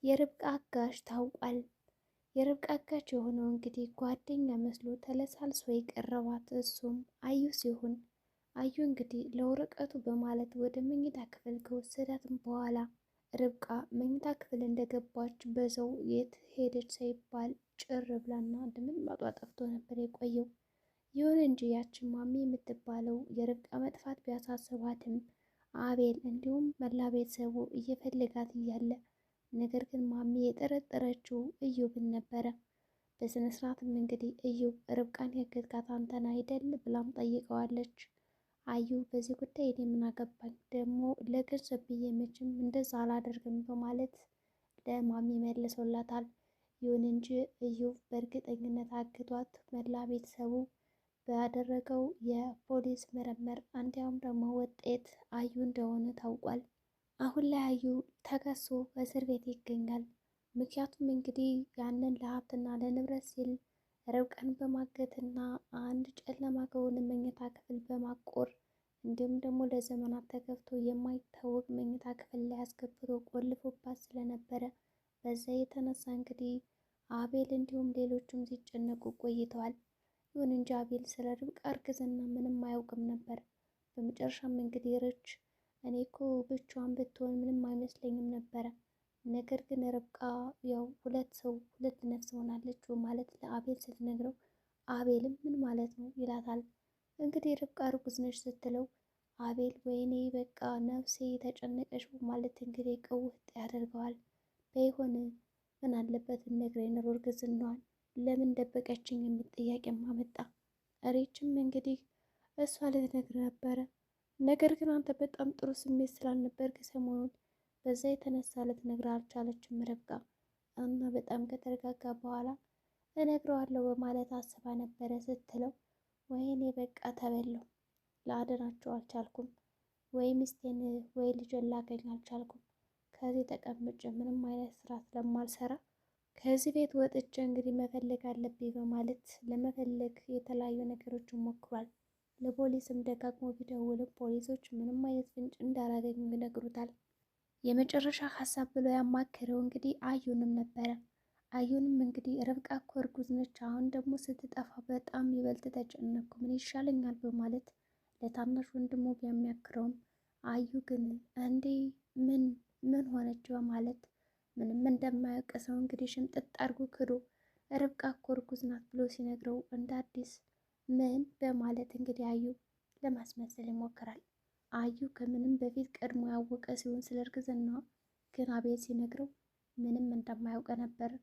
የርብቃ አጋዥ ታውቋል። የርብቃ አጋዥ የሆነው እንግዲህ ጓደኛ መስሎ ተለሳልሶ የቀረባት እሱም አዩ ሲሆን አዩ እንግዲህ ለወረቀቱ በማለት ወደ መኝታ ክፍል ከወሰዳትም በኋላ ርብቃ መኝታ ክፍል እንደገባች በዛው የት ሄደች ሳይባል ጭር ብላና ድምጥማጧ ጠፍቶ ነበር የቆየው። ይሁን እንጂ ያችን ማሚ የምትባለው የርብቃ መጥፋት ቢያሳስባትም አቤል እንዲሁም መላ ቤተሰቡ እየፈለጋት እያለ ነገር ግን ማሚ የጠረጠረችው እዮብን ነበረ። በስነ ስርዓትም እንግዲህ እዮብ ርብቃን ያገትካት አንተን አይደል ብላም ጠይቀዋለች። አዩ በዚህ ጉዳይ እኔ ምን አገባኝ ደግሞ ለገንዘብ ብዬ መቼም እንደዛ አላደርግም በማለት ለማሚ መልሶላታል። ይሁን እንጂ እዮብ በእርግጠኝነት አግቷት መላ ቤተሰቡ ባደረገው የፖሊስ ምርመር እንዲያውም ደግሞ ውጤት አዩ እንደሆነ ታውቋል። አሁን ላይ አዩ ተከሶ እስር ቤት ይገኛል። ምክንያቱም እንግዲህ ያንን ለሀብትና ለንብረት ሲል ርብቃን በማገትና አንድ ጨለማ ከሆነ መኝታ ክፍል በማቆር እንዲሁም ደግሞ ለዘመናት ተከፍቶ የማይታወቅ መኝታ ክፍል ላይ አስገብቶ ቆልፎባት ስለነበረ በዛ የተነሳ እንግዲህ አቤል እንዲሁም ሌሎቹም ሲጨነቁ ቆይተዋል። ይሁን እንጂ አቤል ስለ ርብቃ እርግዝና ምንም አያውቅም ነበር። በመጨረሻም እንግዲህ ርች እኔ እኮ ብቻዋን ብትሆን ምንም አይመስለኝም ነበረ፣ ነገር ግን ርብቃ ያው ሁለት ነፍስ ሆናለች ማለት ለአቤል ስትነግረው አቤልም ምን ማለት ነው ይላታል። እንግዲህ ርብቃ እርጉዝ ነች ስትለው አቤል ወይኔ በቃ ነፍሴ ተጨነቀች ማለት እንግዲህ ቅውጥ ያደርገዋል። በይሆን ምን አለበት ነግረኝ ኖሮ እርግዝናዋን ለምን ደበቀችኝ የሚል ጥያቄም አመጣ። ሬችም እንግዲህ እሷ ልትነግር ነበረ፣ ነገር ግን አንተ በጣም ጥሩ ስሜት ስላልነበርክ ሰሞኑን በዛ የተነሳ ልትነግር አልቻለችም ርብቃ እና በጣም ከተረጋጋ በኋላ እነግረዋለሁ በማለት አስባ ነበረ ስትለው ወይኔ በቃ ተበለው ላድናቸው አልቻልኩም፣ ወይ ሚስቴን ወይ ልጅን ላገኝ አልቻልኩም። ከዚህ ተቀምጬ ምንም አይነት ስራ ስለማልሰራ ከዚህ ቤት ወጥቼ እንግዲህ መፈለግ አለብኝ በማለት ለመፈለግ የተለያዩ ነገሮችን ሞክሯል። ለፖሊስም ደጋግሞ ቢደውልም ፖሊሶች ምንም አይነት ፍንጭ እንዳላገኙ ይነግሩታል። የመጨረሻ ሀሳብ ብሎ ያማከረው እንግዲህ አዩንም ነበረ። አዩንም እንግዲህ ርብቃ እኮ እርጉዝ ነች፣ አሁን ደግሞ ስትጠፋ በጣም ይበልጥ ተጨነኩ፣ ምን ይሻለኛል በማለት ለታናሽ ወንድሙ ቢያማክረውም አዩ ግን እንዴ ምን ሆነች በማለት ምንም እንደማያውቅ ሰው እንግዲህ ሽምጥጥ አድርጎ ክዶ ርብቃ እኮ እርጉዝ ናት ብሎ ሲነግረው እንደ አዲስ ምን በማለት እንግዲህ አዩ ለማስመሰል ይሞክራል። አዩ ከምንም በፊት ቀድሞ ያወቀ ሲሆን ስለ እርግዝናዋ ግን አቤል ሲነግረው ምንም እንደማያውቅ ነበር።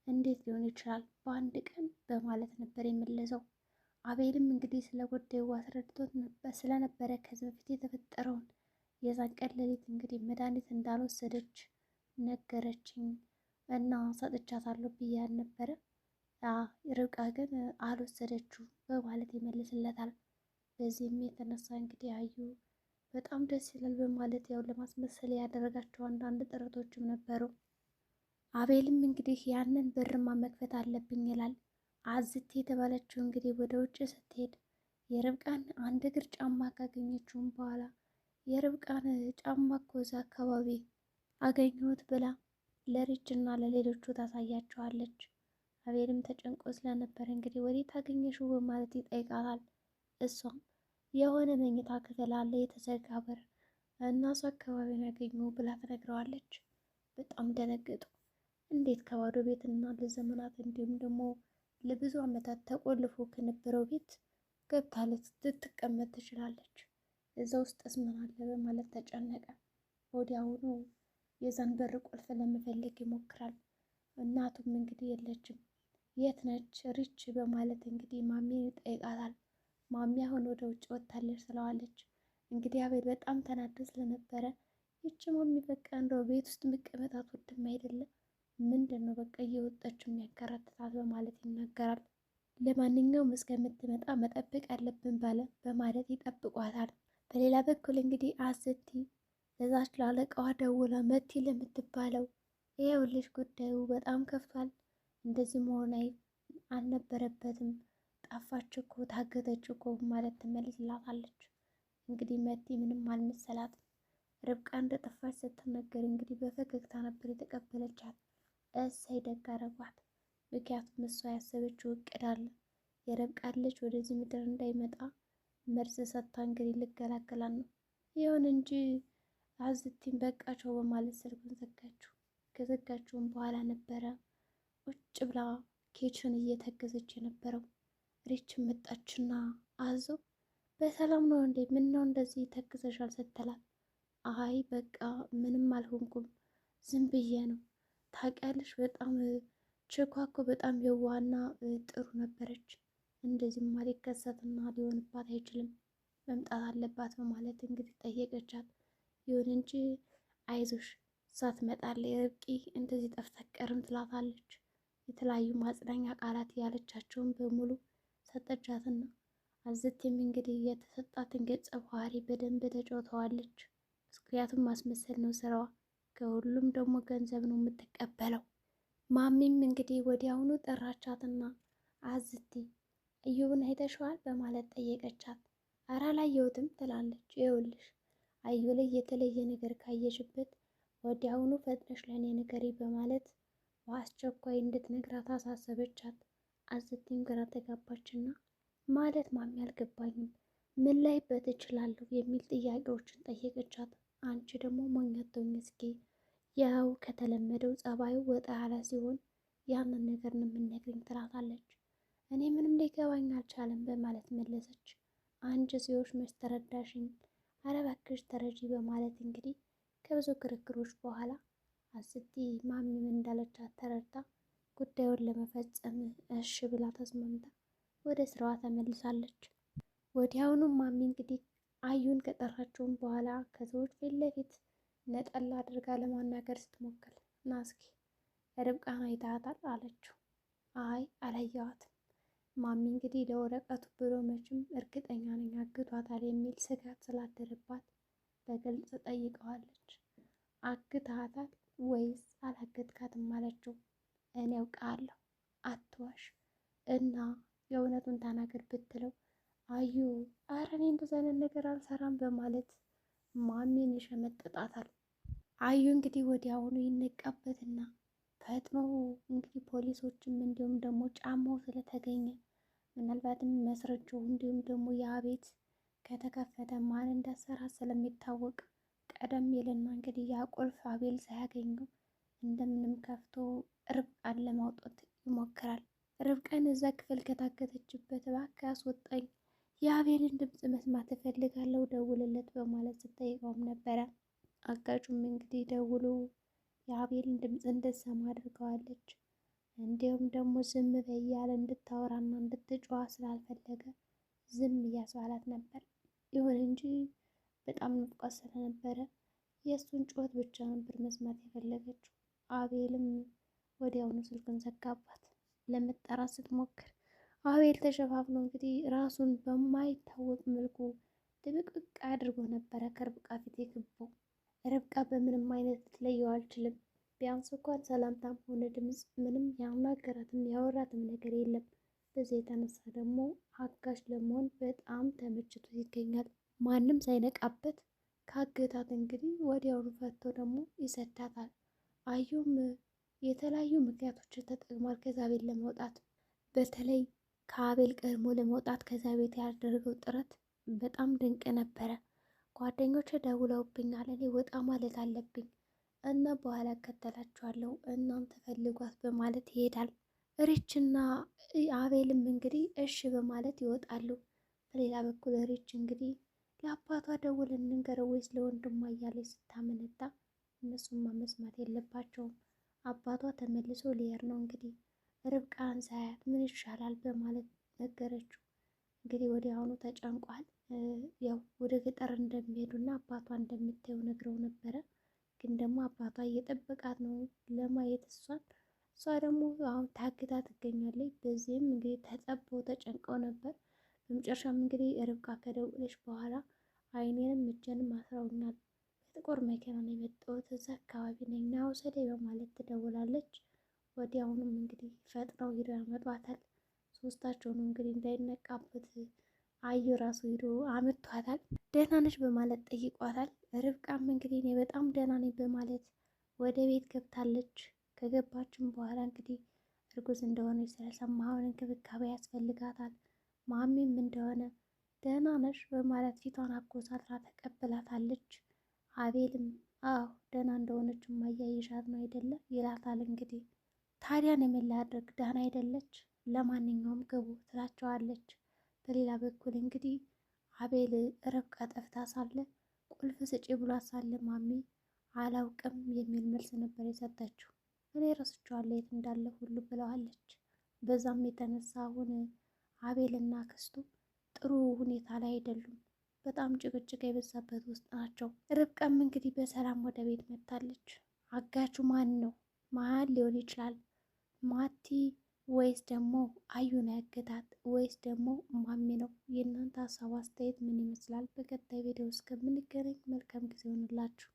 እንዴት ሊሆን ይችላል በአንድ ቀን በማለት ነበር የመለሰው። አቤልም እንግዲህ ስለ ጉዳዩ አስረድቶት ስለነበረ ከዚህ በፊት የተፈጠረውን የዛን ቀን ሌሊት እንግዲህ መድኃኒት እንዳልወሰደች ነገረችኝ እና ሰጥቻታለሁ ብያት ነበረ። ርብቃ ግን አልወሰደችው በማለት ይመልስለታል። በዚህም የተነሳ እንግዲህ አዩ በጣም ደስ ይላል በማለት ያው ለማስመሰል ያደረጋቸው አንዳንድ ጥረቶችም ነበሩ። አቤልም እንግዲህ ያንን በርማ መክፈት አለብኝ ይላል። አዝቴ የተባለችው እንግዲህ ወደ ውጭ ስትሄድ የርብቃን አንድ እግር ጫማ ካገኘችውም በኋላ የርብቃን ጫማ እኮ እዛ አካባቢ አገኘሁት ብላ ለሪች እና ለሌሎቹ ታሳያቸዋለች። አቤልም ተጨንቆ ስለነበር እንግዲህ ወዴት አገኘሽው በማለት ይጠይቃታል። እሷም የሆነ መኝታ ክፍል አለ የተዘጋ በር እና እሱ አካባቢ ያገኘው ብላ ትነግረዋለች። በጣም ደነገጡ። እንዴት ከባዶ ቤት እና ለዘመናት እንዲሁም ደግሞ ለብዙ ዓመታት ተቆልፎ ከነበረው ቤት ገብታ ልትቀመጥ ትችላለች? እዛ ውስጥስ ምን አለ በማለት ተጨነቀ። ወዲያውኑ የዛን በር ቁልፍ ለመፈለግ ይሞክራል። እናቱም እንግዲህ የለችም። የት ነች ሪች በማለት እንግዲህ ማሚ ይጠይቃታል። ማሚ አሁን ወደ ውጭ ወጥታለች ትለዋለች። እንግዲህ አቤል በጣም ተናዶ ስለነበረ ይቺ ማሚ በቃ እንደው ቤት ውስጥ መቀመጥ አትወድም አይደለም፣ ምንድን ነው በቃ እየወጣች የሚያከራትታት በማለት ይናገራል። ለማንኛውም እስከምትመጣ መጠበቅ አለብን በማለት ይጠብቋታል። በሌላ በኩል እንግዲህ አዘቲ ለዛች ላለቃዋ ደውላ መቲ ለምትባለው ይኸውልሽ ጉዳዩ በጣም ከፍቷል፣ እንደዚህ መሆን አልነበረበትም፣ ጠፋች እኮ ታገተች እኮ ማለት ትመልስላታለች። እንግዲህ መቲ ምንም አልመሰላትም። ርብቃ እንደጠፋች ስትነገር እንግዲህ በፈገግታ ነበር የተቀበለቻት። እሰይ ደግ አደረጓት። ምክንያቱም እሷ ያሰበችው እቅድ አለ። የርብቃ ልጅ ወደዚህ ምድር እንዳይመጣ መርዝ ሰጥታ እንግዲህ ልገላገላን ነው። ይሁን እንጂ አዝቲም በቃቸው በማለት ስልኩን ዘጋችው። ከዘጋችውም በኋላ ነበረ ቁጭ ብላ ኬችን እየተገዘች የነበረው። ሪችን መጣችና አዞ በሰላም ነው እንዴ? ምን ነው እንደዚህ ተግዘሻል? ስትላት አይ በቃ ምንም አልሆንኩም ዝም ብዬ ነው። ታውቂያለሽ በጣም ችኳኮ በጣም የዋህና ጥሩ ነበረች። እንደዚህማ ሊከሰትና ሊሆንባት አይችልም፣ መምጣት አለባት በማለት እንግዲህ ጠየቀቻት። ይሁን እንጂ አይዞሽ ሳትመጣለች ርብቃ እንደዚህ ጠፍታ አትቀርም ትላታለች። የተለያዩ ማጽናኛ ቃላት ያለቻቸውን በሙሉ ሰጠቻትና አዝቴም እንግዲህ የተሰጣትን ገጸ ባህሪ በደንብ ተጫውተዋለች። ምክንያቱም ማስመሰል ነው ስራዋ። ከሁሉም ደግሞ ገንዘብ ነው የምትቀበለው። ማሚም እንግዲህ ወዲያውኑ ጠራቻትና አዝቴ እዩብን አይተሽዋል በማለት ጠየቀቻት። ኧረ አላየሁትም ትላለች። ይኸውልሽ አዩ ላይ የተለየ ነገር ካየሽበት ወዲያውኑ ፈጥነሽ ለእኔ ንገሪ በማለት በአስቸኳይ እንድትነግራት አሳሰበቻት። አዝቴም ግራ ተጋባችና ማለት ማሚ አልገባኝም፣ ምን ላይበት እችላለሁ የሚል ጥያቄዎችን ጠየቀቻት። አንቺ ደግሞ ሞኛቶኝ እስኪ ያው ከተለመደው ጸባዩ ወጣ ያለ ሲሆን ያንን ነገር ነው የምንነግርኝ ትላታለች። እኔ ምንም ሊገባኝ አልቻለም በማለት መለሰች። አንቺ ሲሆሽ መች ተረዳሽኝ? ኧረ እባክሽ ተረጂ በማለት እንግዲህ ከብዙ ክርክሮች በኋላ አዝቲ ማሚ ምን እንዳለቻት ተረድታ ጉዳዩን ለመፈጸም እሺ ብላ ተስማምታ ወደ ስራዋ ተመልሳለች። ወዲያውኑም ማሚ እንግዲህ አዩን ከጠራችውም በኋላ ከሰዎች ፊት ለፊት ነጠላ አድርጋ ለማናገር ስትሞክር ና እስኪ ርብቃን አይተሃታል አለችው። አይ አላየዋትም ማሚ እንግዲህ ለወረቀቱ ብሎ መቼም እርግጠኛ ነኝ አግቷታል የሚል ስጋት ስላደረባት በግልጽ ጠይቀዋለች። አግታታል ወይስ አላገትካትም አለችው። እኔ ያውቃለሁ አትዋሽ እና የእውነቱን ተናገር ብትለው አዩ ኧረ እኔ እንደዚህ አይነት ነገር አልሰራም በማለት ማሚን ይሸመጥጣታል። አዩ እንግዲህ ወዲያውኑ ይነቃበትና ፈጥኖ እንግዲህ ፖሊሶችም እንዲሁም ደግሞ ጫማው ስለተገኘ ምናልባትም መስረጃው እንዲሁም ደግሞ ያ ቤት ከተከፈተ ማን እንዳሰራ ስለሚታወቅ ቀደም ይልና እንግዲህ ያ ቁልፍ አቤል ሳያገኘው እንደምንም ከፍቶ ርብቃን ለማውጣት ይሞክራል። ርብቃን እዛ ክፍል ከታገተችበት እባክህ አስወጣኝ፣ የአቤልን ድምፅ መስማት እፈልጋለሁ ደውልለት በማለት ስጠይቀውም ነበረ። አጋጩም እንግዲህ ደውሎ የአቤልን ድምፅ እንድትሰማ አድርገዋለች። እንዲሁም ደግሞ ዝም በይ እያለ እንድታወራና እንድትጮዋ ስላልፈለገ ዝም እያስባላት ነበር። ይሁን እንጂ በጣም ንፍቋት ስለነበረ የእሱን ጩኸት ብቻ ነበር መስማት የፈለገችው። አቤልም ወዲያውኑ ስልኩን ዘጋባት። ለመጠራት ስትሞክር አቤል ተሸፋፍኖ እንግዲህ ራሱን በማይታወቅ መልኩ ድብቅብቅ አድርጎ ነበረ ከርብቃ ፊት የገባው። ርብቃ በምንም አይነት ልትለየው አልችልም። ቢያንስ እንኳን ሰላምታም ሆነ ድምፅ ምንም ያናገራትም ያወራትም ነገር የለም። በዚህ የተነሳ ደግሞ አጋዥ ለመሆን በጣም ተመችቶ ይገኛል። ማንም ሳይነቃበት ካገታት እንግዲህ ወዲያውኑ ፈቶ ደግሞ ይሰዳታል። አዩም የተለያዩ ምክንያቶችን ተጠቅሟል ከዛ ቤት ለመውጣት። በተለይ ከአቤል ቀድሞ ለመውጣት ከዛ ቤት ያደረገው ጥረት በጣም ድንቅ ነበረ። ጓደኞች ደውለውብኛል፣ እኔ ወጣ ማለት አለብኝ እና በኋላ እከተላችኋለሁ እናንተ ፈልጓት በማለት ይሄዳል። ሪችና አቤልም እንግዲህ እሺ በማለት ይወጣሉ። በሌላ በኩል ሪች እንግዲህ ለአባቷ ደውለን እንንገረው ወይስ ለወንድሟ እያለች ስታመነታ እነሱማ መስማት የለባቸውም። አባቷ ተመልሶ ሊሄድ ነው እንግዲህ ርብቃን ሳያት ምን ይሻላል በማለት ነገረችው። እንግዲህ ወዲያውኑ ተጨንቋል። ያው ወደ ገጠር እንደሚሄዱና አባቷ እንደምታየው ነግረው ነበረ። ግን ደግሞ አባቷ እየጠበቃት ነው ለማየት እሷ ደግሞ አሁን ታግታ ትገኛለች። በዚህም እንግዲህ ተጠበው ተጨንቀው ነበር። በመጨረሻም እንግዲህ ርብቃ ከደወለች በኋላ አይኔንም እጄንም አስረውኛል፣ በጥቁር መኪና ነው የመጣሁት፣ እዛ አካባቢ ነኝ ና ውሰደኝ በማለት ትደውላለች። ወዲያውኑም እንግዲህ ፈጥነው ሂደው ያመጧታል። ሶስታቸውን እንግዲህ እንዳይነቃበት አዩ ራሱ ሂዶ አመቷታል። ደህና ነች በማለት ጠይቋታል። ርብቃም እንግዲህ እኔ በጣም ደህና ነኝ በማለት ወደ ቤት ገብታለች። ከገባችም በኋላ እንግዲህ እርጉዝ እንደሆነች ስለሰማ አሁን እንክብካቤ ያስፈልጋታል። ማሚም እንደሆነ ደህና ነሽ በማለት ፊቷን አኮሳትራ ተቀብላታለች። አቤልም አዎ ደህና እንደሆነች ማያይሻት ነው አይደለ ይላታል። እንግዲህ ታዲያን የምን ላድርግ ደህና አይደለች፣ ለማንኛውም ግቡ ትላቸዋለች። በሌላ በኩል እንግዲህ አቤል ርብቃ ጠፍታ ሳለ ቁልፍ ስጪ ብሏት ሳለ ማሚ አላውቅም የሚል መልስ ነበር የሰጠችው። እኔ ረስቼዋለሁ የት እንዳለ ሁሉ ብለዋለች። በዛም የተነሳ አሁን አቤልና ክስቱ ጥሩ ሁኔታ ላይ አይደሉም። በጣም ጭቅጭቅ የበዛበት ውስጥ ናቸው። ርብቃም እንግዲህ በሰላም ወደ ቤት መጥታለች። አጋቹ ማን ነው? ማን ሊሆን ይችላል? ማቲ ወይስ ደግሞ አዩን ያገታት ወይስ ደግሞ ማሚ ነው? የእናንተ ሀሳብ አስተያየት ምን ይመስላል? በቀጣይ ቪዲዮ እስከምንገናኝ መልካም ጊዜ ይሆንላችሁ።